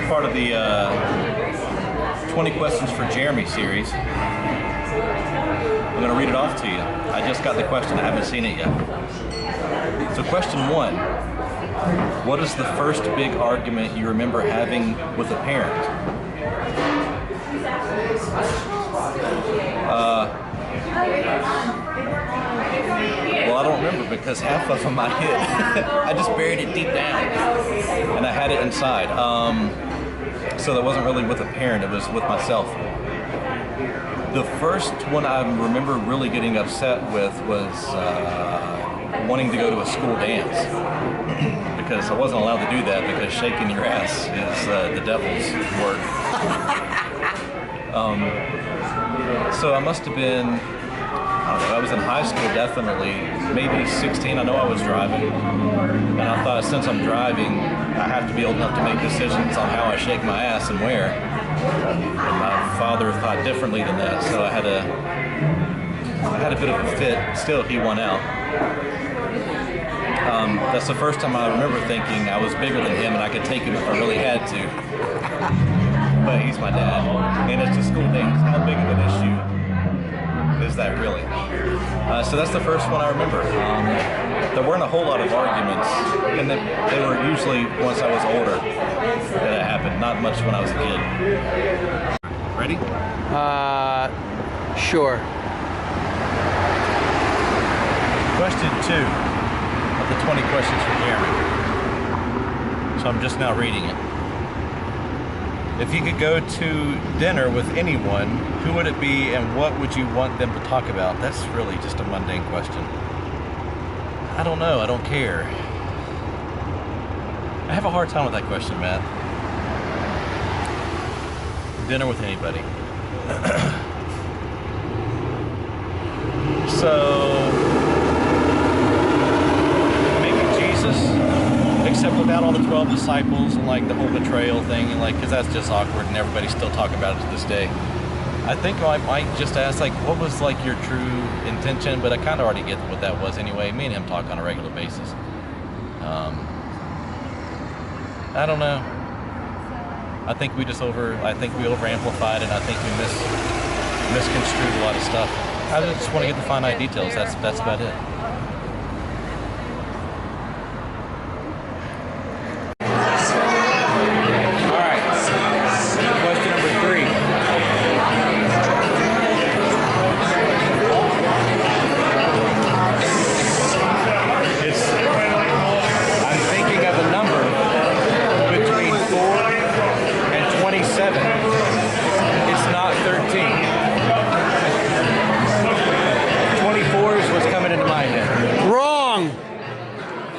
part of the 20 Questions for Jeremy series. I'm going to read it off to you. I just got the question, I haven't seen it yet. So question 1, what is the first big argument you remember having with a parent? Well, I don't remember because half of them I hid. I just buried it deep down and I had it inside. So that wasn't really with a parent, it was with myself. The first one I remember really getting upset with was wanting to go to a school dance because I wasn't allowed to do that because shaking your ass is the devil's work. So I must have been, I don't know, I was in high school definitely, maybe 16. I know I was driving, and I thought since I'm driving, I have to be old enough to make decisions on how I shake my ass and where. And my father thought differently than that, so I had a bit of a fit. Still, he won out. That's the first time I remember thinking I was bigger than him and I could take him if I really had to. But he's my dad, and it's a school dance. How big of an issue is that really? So that's the first one I remember. There weren't a whole lot of arguments, and they were usually once I was older that it happened, not much when I was a kid. Ready? Sure. Question 2 of the 20 Questions for Jeremy. So I'm just now reading it. If you could go to dinner with anyone, who would it be and what would you want them to talk about? That's really just a mundane question. I don't know, I don't care. I have a hard time with that question, Matt. Dinner with anybody. So, maybe Jesus, except without all the 12 disciples and like the whole betrayal thing, and like, because that's just awkward and everybody's still talking about it to this day. I think I might just ask like, what was like your true intention? But I kind of already get what that was anyway. Me and him talk on a regular basis. I don't know. I think we over-amplified and I think we misconstrued a lot of stuff. I just want to get the finite details. That's about it.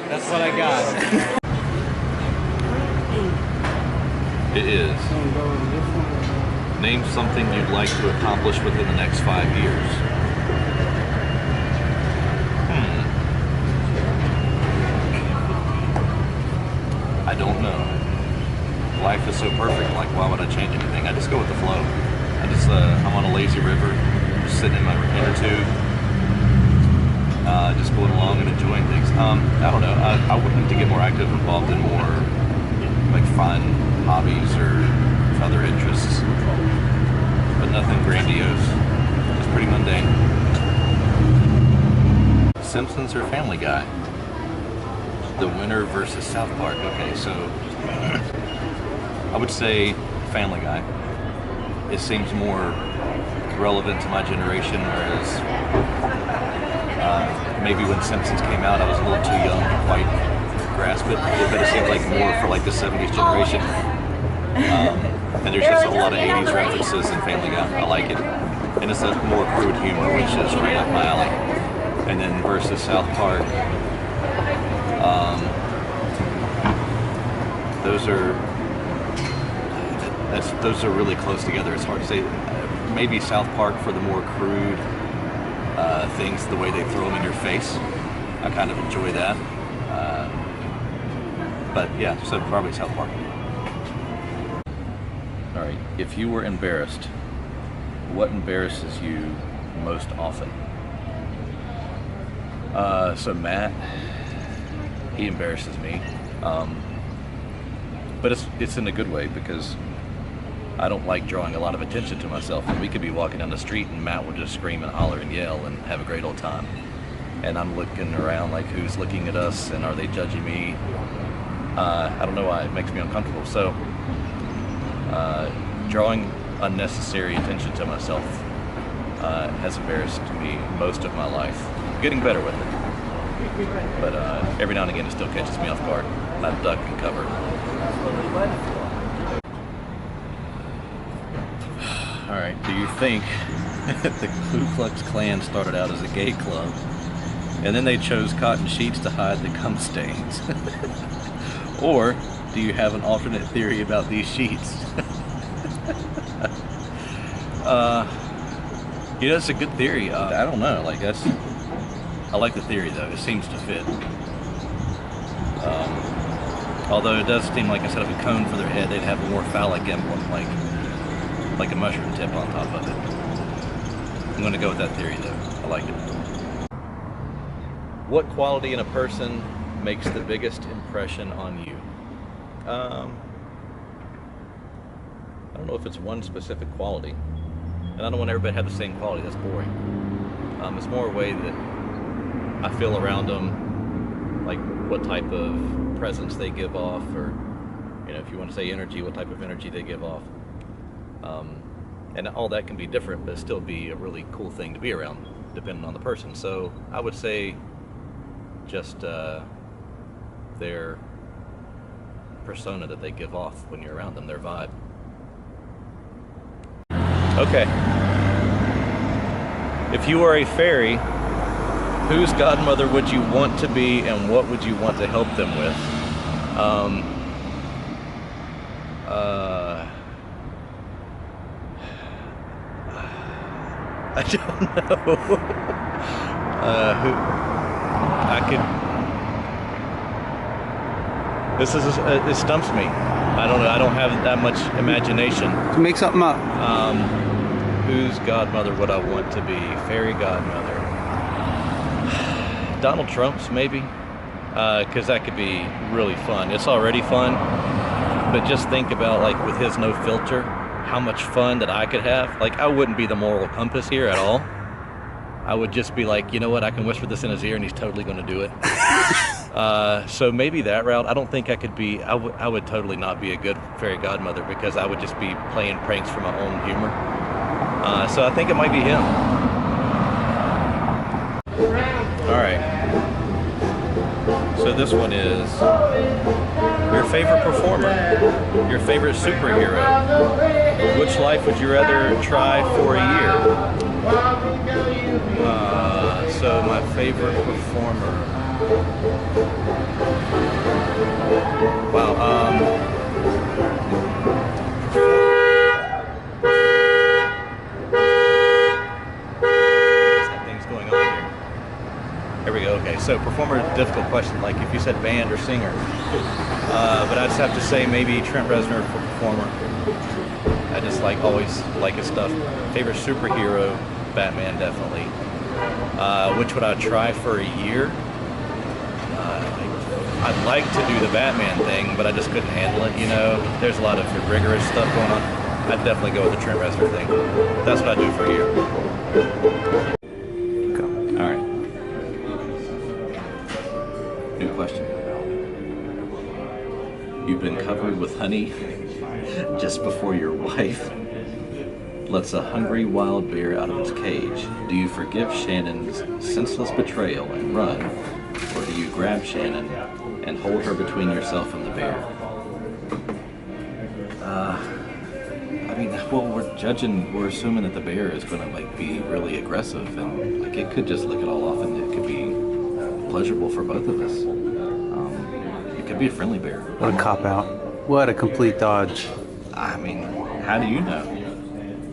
That's what I got. It is. Name something you'd like to accomplish within the next 5 years. I don't know. Life is so perfect, like why would I change anything? I just go with the flow. I'm on a lazy river, just sitting in my inner tube. Just going along and enjoying things. I don't know. I would like to get more active, involved in more like fun hobbies or other interests, but nothing grandiose. Just pretty mundane. Simpsons or Family Guy? The winner versus South Park. Okay, so I would say Family Guy. It seems more relevant to my generation, whereas maybe when Simpsons came out, I was a little too young to quite grasp it, but it seemed like more for like the 70s generation. And there's just a lot of 80s references in Family Guy. I like it. And it's a more crude humor, which is right up my alley. And then versus South Park, those are really close together. It's hard to say. Maybe South Park for the more crude things, the way they throw them in your face. I kind of enjoy that. But yeah, so probably South Park. All right, if you were embarrassed, what embarrasses you most often? So Matt, he embarrasses me. But it's in a good way, because I don't like drawing a lot of attention to myself. And we could be walking down the street and Matt would just scream and holler and yell and have a great old time. And I'm looking around like, who's looking at us and are they judging me? I don't know why, it makes me uncomfortable. So drawing unnecessary attention to myself has embarrassed me most of my life. I'm getting better with it. But every now and again it still catches me off guard. I duck and cover. Alright, do you think the Ku Klux Klan started out as a gay club and then they chose cotton sheets to hide the cum stains? Or do you have an alternate theory about these sheets? You know, it's a good theory. I don't know, like I like the theory though, it seems to fit. Although it does seem like instead of a cone for their head, they'd have a more phallic emblem, like a mushroom tip on top of it. I'm gonna go with that theory though, I like it. What quality in a person makes the biggest impression on you? I don't know if it's one specific quality. And I don't want everybody to have the same quality, that's boring. It's more a way that I feel around them, like what type of presence they give off, or, you know, if you want to say energy, what type of energy they give off. And all that can be different, but still be a really cool thing to be around, depending on the person. So I would say just their persona that they give off when you're around them, their vibe. Okay. If you were a fairy, whose godmother would you want to be and what would you want to help them with? I don't know. Who I could. It stumps me. I don't know. I don't have that much imagination. To make something up. Whose godmother would I want to be? Fairy godmother. Donald Trump's, maybe, because that could be really fun. It's already fun, but just think about, like, with his no filter, how much fun that I could have. Like, I wouldn't be the moral compass here at all. I would just be like, you know what, I can whisper this in his ear and he's totally going to do it. So maybe that route. I don't think I could be, I would totally not be a good fairy godmother, because I would just be playing pranks for my own humor. So I think it might be him. Alright. So this one is your favorite performer, your favorite superhero. Which life would you rather try for a year? So my favorite performer. Wow. Things going on here. There we go. Okay, so performer is a difficult question. Like if you said band or singer, but I just have to say maybe Trent Reznor for performer. I just always like his stuff. Favorite superhero, Batman, definitely. Which would I try for a year? I'd like to do the Batman thing, but I just couldn't handle it, you know? There's a lot of rigorous stuff going on. I'd definitely go with the Trent Reznor thing. That's what I'd do for a year. Go. Alright. New question. You've been covered with honey just before your wife lets a hungry wild bear out of its cage. Do you forgive Shannon's senseless betrayal and run, or do you grab Shannon and hold her between yourself and the bear? I mean, well, we're assuming that the bear is going to be really aggressive, and it could just lick it all off, and it could be pleasurable for both of us. It could be a friendly bear. What a cop out. What a complete dodge. I mean, how do you know?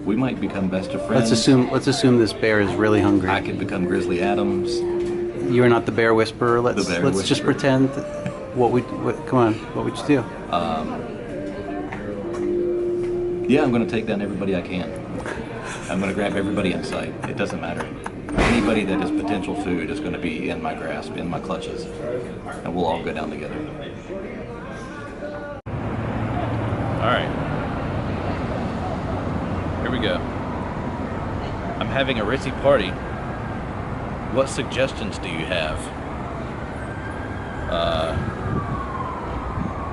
We might become best of friends. Let's assume this bear is really hungry. I could become Grizzly Adams. You're not the bear whisperer. Let's just pretend. Come on. What would you do? Yeah, I'm going to take down everybody I can. I'm going to grab everybody in sight. It doesn't matter. Anybody that is potential food is going to be in my grasp, in my clutches, and we'll all go down together. having a ritzy party, what suggestions do you have?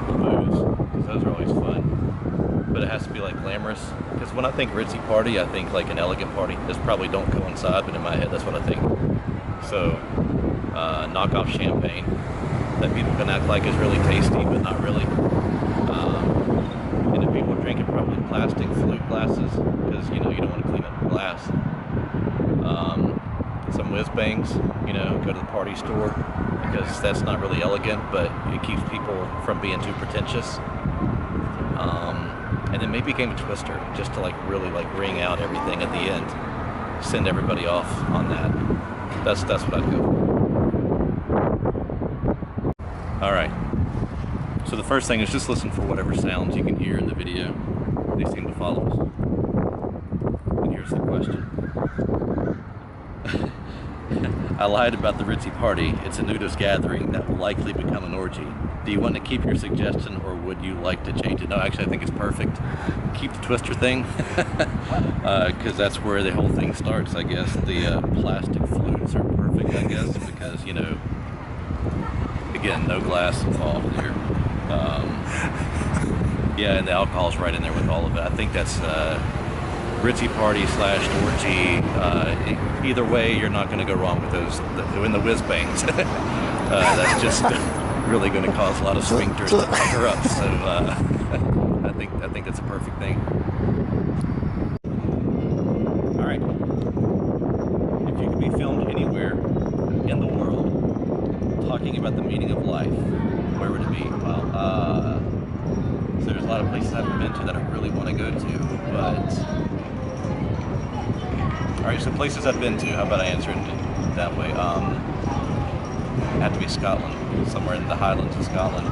Booze, because those are always fun. But it has to be like glamorous. Because when I think ritzy party, I think like an elegant party. This probably don't coincide, but in my head, that's what I think. So, knock off champagne that people can act like is really tasty, but not really. And if people are drinking probably plastic flute glasses, because you know you don't want to clean up the glass. Some whiz bangs, you know, go to the party store, because that's not really elegant, but it keeps people from being too pretentious. And then maybe a game of Twister, just to like really like ring out everything at the end, send everybody off on that. That's what I'd go for. All right. So the first thing is just listen for whatever sounds you can hear in the video. They seem to follow us. And here's the question. I lied about the ritzy party. It's a nudist gathering that will likely become an orgy. Do you want to keep your suggestion, or would you like to change it? No, actually I think it's perfect. Keep the Twister thing, because that's where the whole thing starts, I guess. The plastic flutes are perfect, I guess, because, you know, again, no glass involved here. Yeah, and the alcohol's right in there with all of it. I think that's ritzy party / orgy. Either way, you're not going to go wrong with those. Doing the whiz bangs. That's just really going to cause a lot of sphincters to pucker up. So I think that's a perfect thing. All right. If you could be filmed anywhere in the world talking about the meaning of life, where would it be? Well, so there's a lot of places I haven't been to that I really want to go to, but. Alright, so places I've been to, how about I answer it that way? It had to be Scotland, somewhere in the Highlands of Scotland,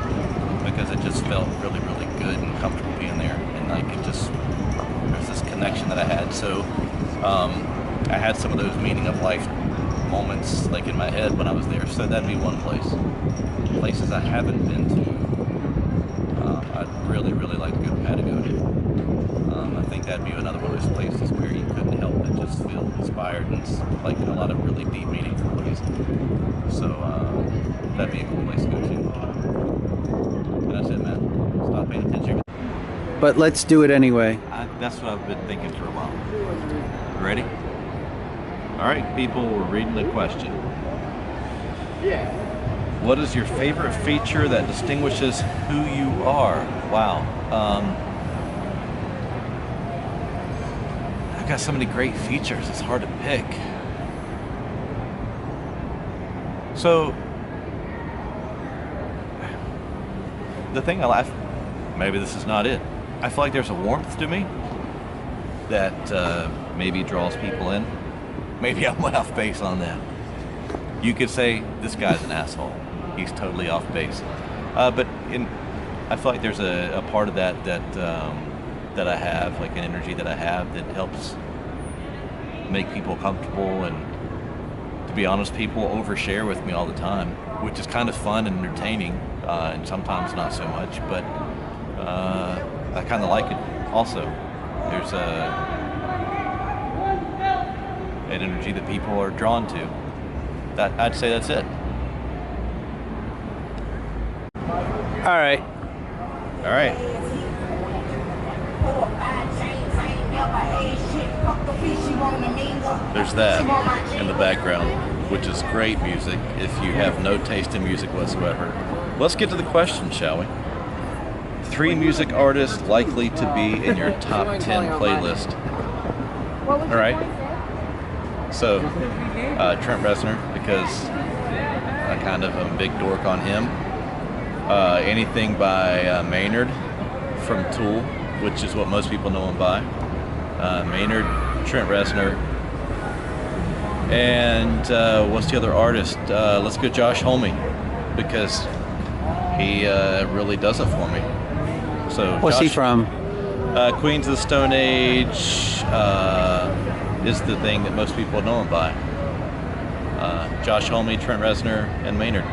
because it just felt really, really good and comfortable being there, and like it just, there's this connection that I had. So I had some of those meaning of life moments like in my head when I was there, so that'd be one place. Places I haven't been to, I'd really, really like to go to Patagonia. I think that'd be another one of those places where you couldn't help but just feel inspired, and like a lot of really deep, meaningful places. So that'd be a cool place to go to. And that's it, man. Stop paying attention. But let's do it anyway. That's what I've been thinking for a while. Ready? All right, people, we're reading the question. Yeah. What is your favorite feature that distinguishes who you are? Wow. I've got so many great features, it's hard to pick. So, the thing I like, maybe this is not it. I feel like there's a warmth to me that maybe draws people in. Maybe I'm way off base on that. You could say, this guy's an asshole. He's totally off base. But I feel like there's a part of that that I have, like an energy that I have that helps make people comfortable, and to be honest, people overshare with me all the time, which is kind of fun and entertaining, and sometimes not so much, but I kind of like it also. There's an energy that people are drawn to. I'd say that's it. All right. All right. There's that in the background, which is great music if you have no taste in music whatsoever. Let's get to the question, shall we? 3 music artists likely to be in your top 10 playlist. All right. So, Trent Reznor, because I kind of am a big dork on him. Anything by Maynard from Tool, which is what most people know him by. Maynard, Trent Reznor, and what's the other artist? Let's go Josh Homme, because he really does it for me. So what's Josh, he from? Queens of the Stone Age is the thing that most people know him by. Josh Homme, Trent Reznor, and Maynard.